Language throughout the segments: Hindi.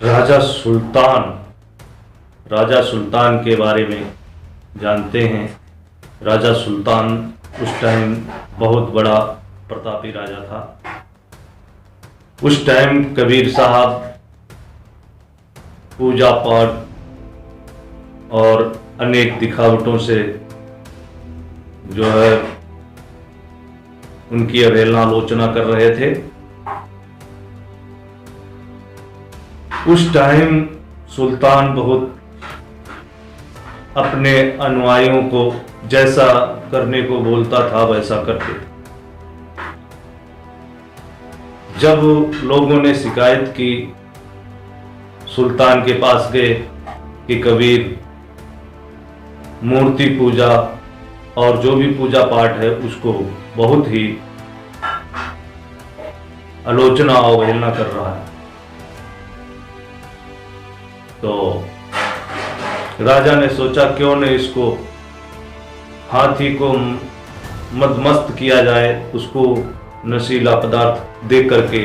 राजा सुल्तान के बारे में जानते हैं। राजा सुल्तान उस टाइम बहुत बड़ा प्रतापी राजा था। उस टाइम कबीर साहब पूजा पाठ और अनेक दिखावटों से जो है उनकी अवहेलना आलोचना कर रहे थे। उस टाइम सुल्तान बहुत अपने अनुयायियों को जैसा करने को बोलता था वैसा करते थे। जब लोगों ने शिकायत की, सुल्तान के पास गए कि कबीर मूर्ति पूजा और जो भी पूजा पाठ है उसको बहुत ही आलोचना और अवहेलना कर रहा है, तो राजा ने सोचा क्यों न इसको हाथी को मदमस्त किया जाए, उसको नशीला पदार्थ दे करके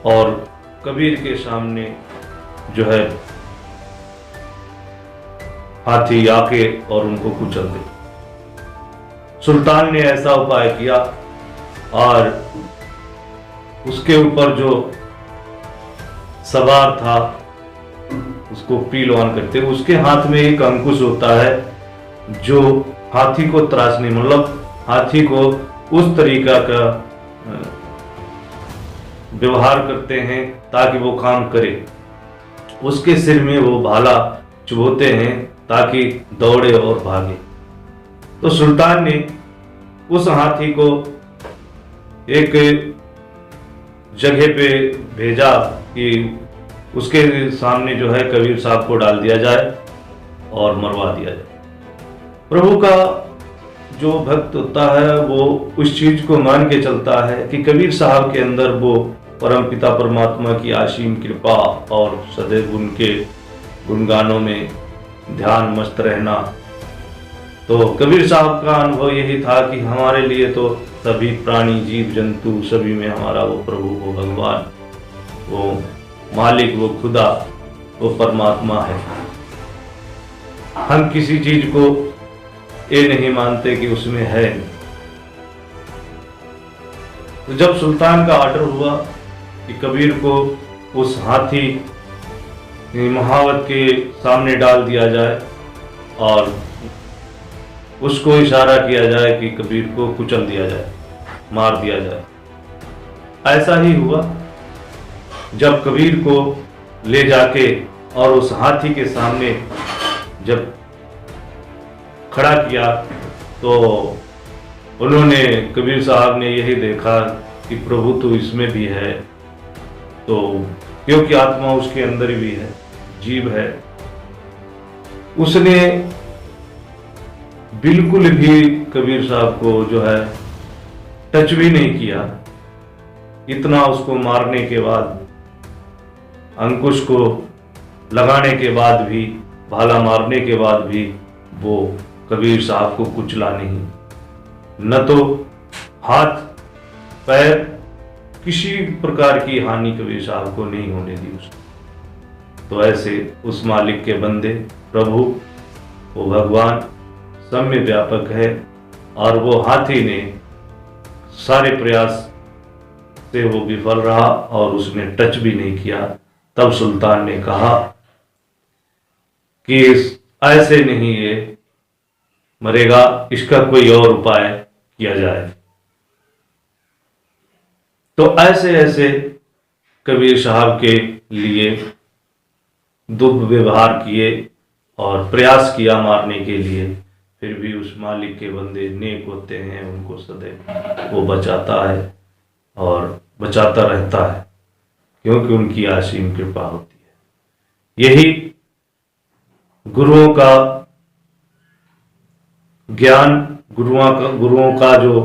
और कबीर के सामने जो है हाथी आके और उनको कुचल दे। सुल्तान ने ऐसा उपाय किया और उसके ऊपर जो सवार था उसको पीलवान करते, उसके हाथ में एक अंकुश होता है जो हाथी को त्रासने, मतलब हाथी को उस तरीका का व्यवहार करते हैं ताकि वो काम करे। उसके सिर में वो भाला चुभोते हैं ताकि दौड़े और भागे। तो सुल्तान ने उस हाथी को एक जगह पे भेजा कि उसके सामने जो है कबीर साहब को डाल दिया जाए और मरवा दिया जाए। प्रभु का जो भक्त होता है वो उस चीज को मान के चलता है कि कबीर साहब के अंदर वो परम पिता परमात्मा की असीम कृपा और सदैव उनके गुणगानों में ध्यान मस्त रहना। तो कबीर साहब का अनुभव यही था कि हमारे लिए तो सभी प्राणी जीव जंतु सभी में हमारा वो प्रभु, वो भगवान, वो मालिक, वो खुदा, वो परमात्मा है। हम किसी चीज को ये नहीं मानते कि उसमें है। तो जब सुल्तान का ऑर्डर हुआ कि कबीर को उस हाथी महावत के सामने डाल दिया जाए और उसको इशारा किया जाए कि कबीर को कुचल दिया जाए, मार दिया जाए, ऐसा ही हुआ। जब कबीर को ले जाके और उस हाथी के सामने जब खड़ा किया तो उन्होंने, कबीर साहब ने यही देखा कि प्रभु तो इसमें भी है, तो क्योंकि आत्मा उसके अंदर भी है, जीव है। उसने बिल्कुल भी कबीर साहब को जो है टच भी नहीं किया। इतना उसको मारने के बाद, अंकुश को लगाने के बाद भी, भाला मारने के बाद भी वो कबीर साहब को कुचला नहीं, न तो हाथ पैर किसी प्रकार की हानि कबीर साहब को नहीं होने दी उसको। तो ऐसे उस मालिक के बंदे, प्रभु, वो भगवान सम्य व्यापक है और वो हाथी ने सारे प्रयास से वो विफल रहा और उसने टच भी नहीं किया। तब सुल्तान ने कहा कि ऐसे नहीं ये मरेगा, इसका कोई और उपाय किया जाए। तो ऐसे ऐसे कबीर साहब के लिए दुर्व्यवहार किए और प्रयास किया मारने के लिए, फिर भी उस मालिक के बंदे नेक होते हैं, उनको सदैव वो बचाता है और बचाता रहता है क्योंकि उनकी असीम कृपा होती है। यही गुरुओं का ज्ञान, गुरुओं का जो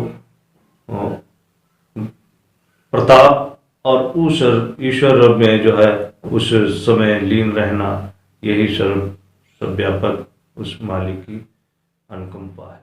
प्रताप और उस ईश्वर में जो है उस समय लीन रहना, यही सर्वव्यापक उस मालिक की अनुकंपा है।